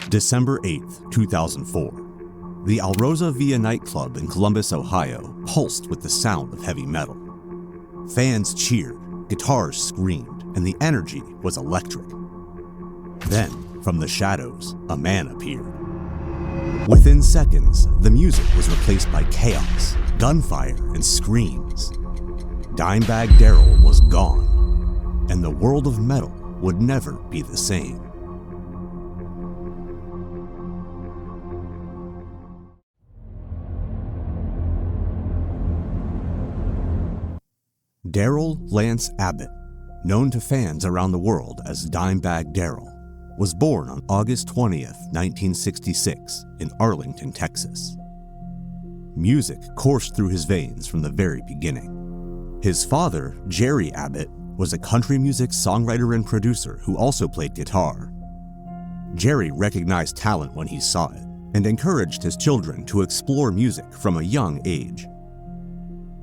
December 8, 2004. The Alrosa Via nightclub in Columbus, Ohio, pulsed with the sound of heavy metal. Fans cheered, guitars screamed, and the energy was electric. Then, from the shadows, a man appeared. Within seconds, the music was replaced by chaos, gunfire, and screams. Dimebag Darrell was gone, and the world of metal would never be the same. Darrell Lance Abbott, known to fans around the world as Dimebag Darrell, was born on August 20th, 1966, in Arlington, Texas. Music coursed through his veins from the very beginning. His father, Jerry Abbott, was a country music songwriter and producer who also played guitar. Jerry recognized talent when he saw it and encouraged his children to explore music from a young age.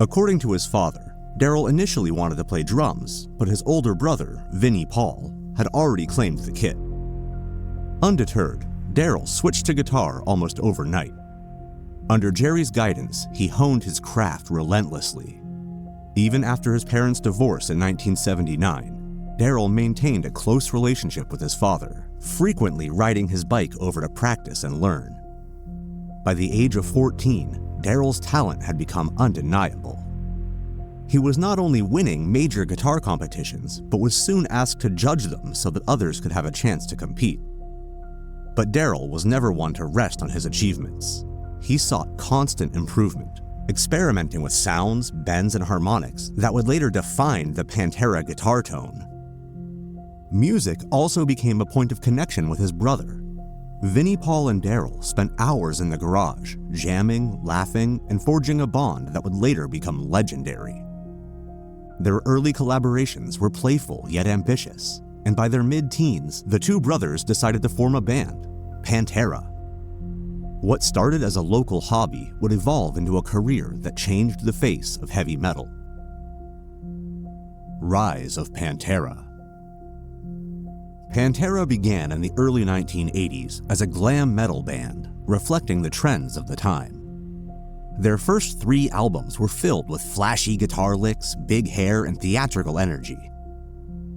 According to his father, Darrell initially wanted to play drums, but his older brother, Vinnie Paul, had already claimed the kit. Undeterred, Darrell switched to guitar almost overnight. Under Jerry's guidance, he honed his craft relentlessly. Even after his parents' divorce in 1979, Darrell maintained a close relationship with his father, frequently riding his bike over to practice and learn. By the age of 14, Darrell's talent had become undeniable. He was not only winning major guitar competitions, but was soon asked to judge them so that others could have a chance to compete. But Darrell was never one to rest on his achievements. He sought constant improvement, experimenting with sounds, bends, and harmonics that would later define the Pantera guitar tone. Music also became a point of connection with his brother. Vinnie Paul and Darrell spent hours in the garage, jamming, laughing, and forging a bond that would later become legendary. Their early collaborations were playful yet ambitious, and by their mid-teens, the two brothers decided to form a band, Pantera. What started as a local hobby would evolve into a career that changed the face of heavy metal. Rise of Pantera. Pantera began in the early 1980s as a glam metal band, reflecting the trends of the time. Their first 3 albums were filled with flashy guitar licks, big hair, and theatrical energy.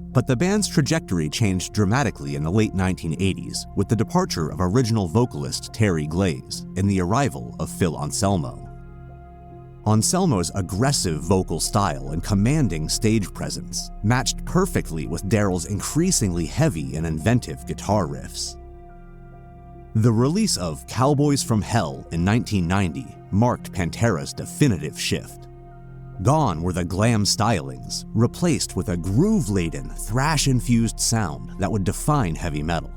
But the band's trajectory changed dramatically in the late 1980s with the departure of original vocalist Terry Glaze and the arrival of Phil Anselmo. Anselmo's aggressive vocal style and commanding stage presence matched perfectly with Darrell's increasingly heavy and inventive guitar riffs. The release of Cowboys from Hell in 1990 marked Pantera's definitive shift. Gone were the glam stylings, replaced with a groove-laden, thrash-infused sound that would define heavy metal.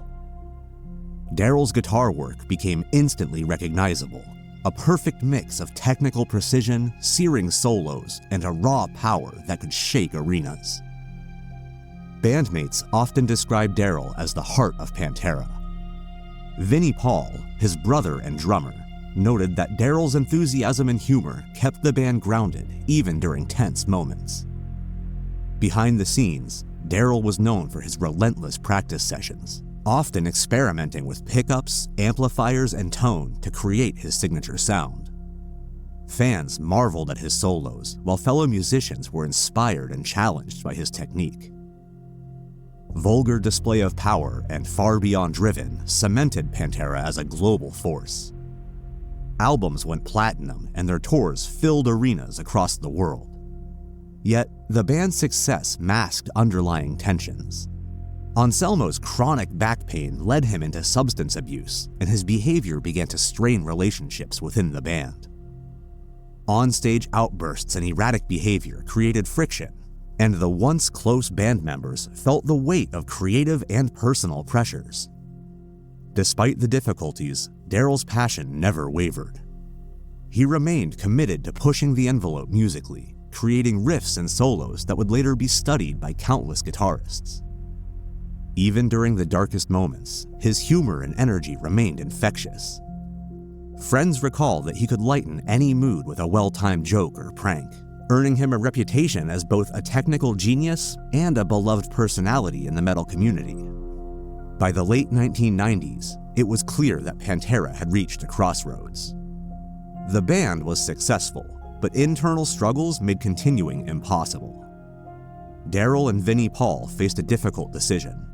Darrell's guitar work became instantly recognizable, a perfect mix of technical precision, searing solos, and a raw power that could shake arenas. Bandmates often describe Darrell as the heart of Pantera. Vinnie Paul, his brother and drummer, noted that Darrell's enthusiasm and humor kept the band grounded even during tense moments. Behind the scenes, Darrell was known for his relentless practice sessions, often experimenting with pickups, amplifiers, and tone to create his signature sound. Fans marveled at his solos, while fellow musicians were inspired and challenged by his technique. Vulgar display of power and far beyond driven cemented Pantera as a global force. Albums went platinum and their tours filled arenas across the world. Yet, the band's success masked underlying tensions. Anselmo's chronic back pain led him into substance abuse, and his behavior began to strain relationships within the band. On-stage outbursts and erratic behavior created friction, and the once close band members felt the weight of creative and personal pressures. Despite the difficulties, Darrell's passion never wavered. He remained committed to pushing the envelope musically, creating riffs and solos that would later be studied by countless guitarists. Even during the darkest moments, his humor and energy remained infectious. Friends recall that he could lighten any mood with a well-timed joke or prank, earning him a reputation as both a technical genius and a beloved personality in the metal community. By the late 1990s, it was clear that Pantera had reached a crossroads. The band was successful, but internal struggles made continuing impossible. Darrell and Vinnie Paul faced a difficult decision: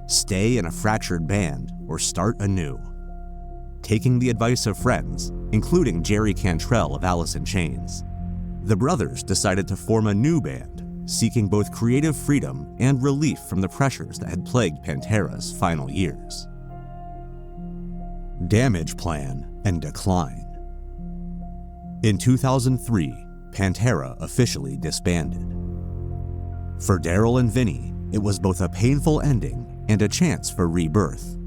stay in a fractured band or start anew. Taking the advice of friends, including Jerry Cantrell of Alice in Chains, the brothers decided to form a new band, seeking both creative freedom and relief from the pressures that had plagued Pantera's final years. Damageplan and decline. In 2003, Pantera officially disbanded. For Darrell and Vinnie, it was both a painful ending and a chance for rebirth.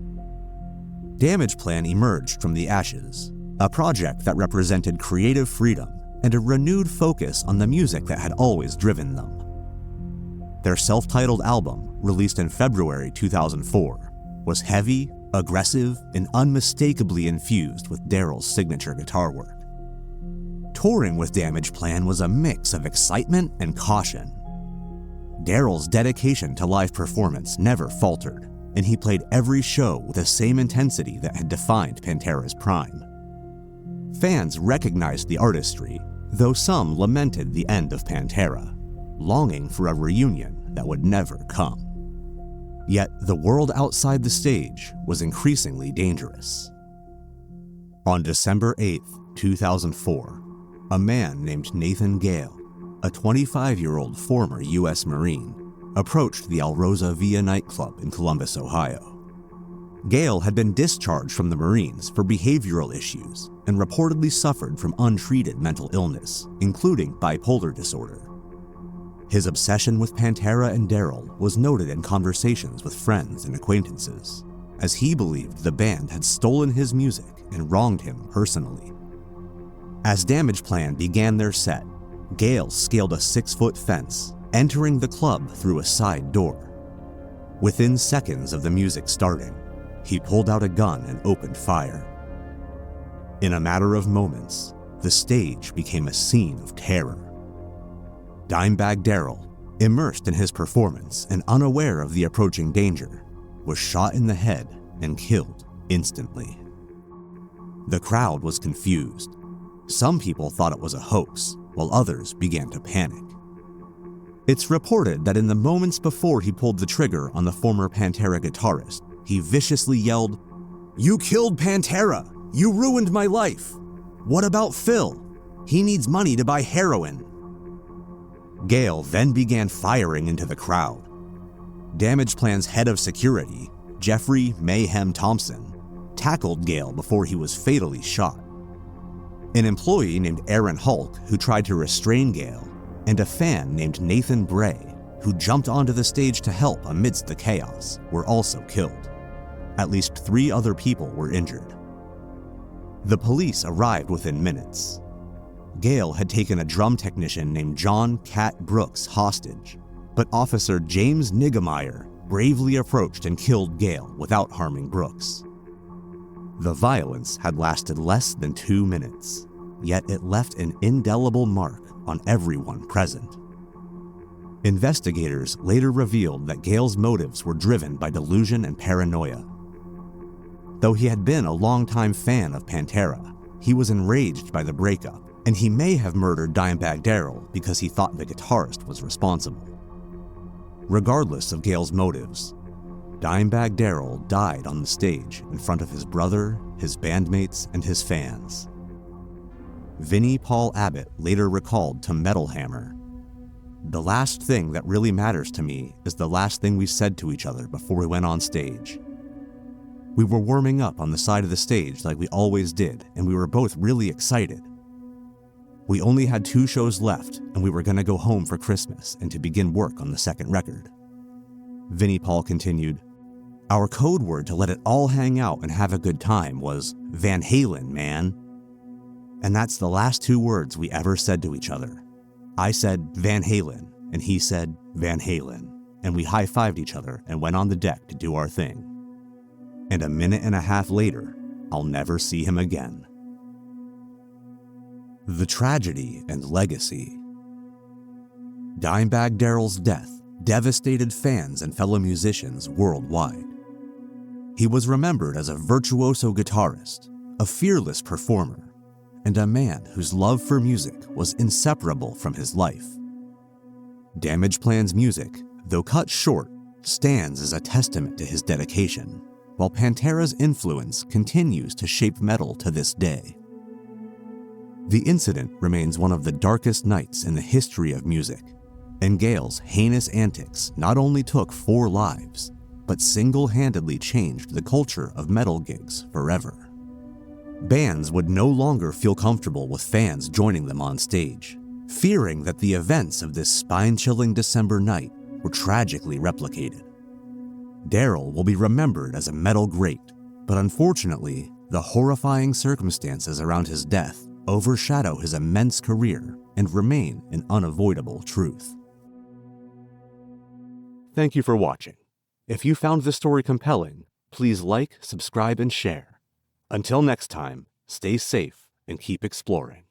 Damageplan emerged from the ashes, a project that represented creative freedom and a renewed focus on the music that had always driven them. Their self-titled album, released in February 2004, was heavy, aggressive, and unmistakably infused with Darrell's signature guitar work. Touring with Damageplan was a mix of excitement and caution. Darrell's dedication to live performance never faltered, and he played every show with the same intensity that had defined Pantera's prime. Fans recognized the artistry, though some lamented the end of Pantera, longing for a reunion that would never come. Yet the world outside the stage was increasingly dangerous. On December 8, 2004, a man named Nathan Gale, a 25-year-old former U.S. Marine, approached the El Rosa Via nightclub in Columbus, Ohio. Gale had been discharged from the Marines for behavioral issues and reportedly suffered from untreated mental illness, including bipolar disorder. His obsession with Pantera and Darrell was noted in conversations with friends and acquaintances, as he believed the band had stolen his music and wronged him personally. As Damageplan began their set, Gale scaled a 6-foot fence, entering the club through a side door. Within seconds of the music starting, he pulled out a gun and opened fire. In a matter of moments, the stage became a scene of terror. Dimebag Darrell, immersed in his performance and unaware of the approaching danger, was shot in the head and killed instantly. The crowd was confused. Some people thought it was a hoax, while others began to panic. It's reported that in the moments before he pulled the trigger on the former Pantera guitarist, he viciously yelled, "You killed Pantera! You ruined my life! What about Phil? He needs money to buy heroin." Gale then began firing into the crowd. Damageplan's head of security, Jeffrey Mayhem Thompson, tackled Gale before he was fatally shot. An employee named Aaron Hulk, who tried to restrain Gale, and a fan named Nathan Bray, who jumped onto the stage to help amidst the chaos, were also killed. At least 3 other people were injured. The police arrived within minutes. Gale had taken a drum technician named John Cat Brooks hostage, but Officer James Niggemeyer bravely approached and killed Gale without harming Brooks. The violence had lasted less than 2 minutes, yet it left an indelible mark on everyone present. Investigators later revealed that Gale's motives were driven by delusion and paranoia. Though he had been a longtime fan of Pantera, he was enraged by the breakup, and he may have murdered Dimebag Darrell because he thought the guitarist was responsible. Regardless of Gale's motives, Dimebag Darrell died on the stage in front of his brother, his bandmates, and his fans. Vinnie Paul Abbott later recalled to Metal Hammer, "The last thing that really matters to me is the last thing we said to each other before we went on stage. We were warming up on the side of the stage like we always did, and we were both really excited. We only had 2 shows left, and we were going to go home for Christmas and to begin work on the second record." Vinnie Paul continued, "Our code word to let it all hang out and have a good time was Van Halen, man. And that's the last 2 words we ever said to each other. I said Van Halen, and he said Van Halen, and we high-fived each other and went on the deck to do our thing. And a minute and a half later, I'll never see him again." The tragedy and legacy. Dimebag Darrell's death devastated fans and fellow musicians worldwide. He was remembered as a virtuoso guitarist, a fearless performer, and a man whose love for music was inseparable from his life. Damageplan's music, though cut short, stands as a testament to his dedication, while Pantera's influence continues to shape metal to this day. The incident remains one of the darkest nights in the history of music, and Gale's heinous antics not only took 4 lives, but single-handedly changed the culture of metal gigs forever. Bands would no longer feel comfortable with fans joining them on stage, fearing that the events of this spine-chilling December night were tragically replicated. Darrell will be remembered as a metal great, but unfortunately, the horrifying circumstances around his death overshadow his immense career and remain an unavoidable truth. Thank you for watching. If you found this story compelling, please like, subscribe, and share. Until next time, stay safe and keep exploring.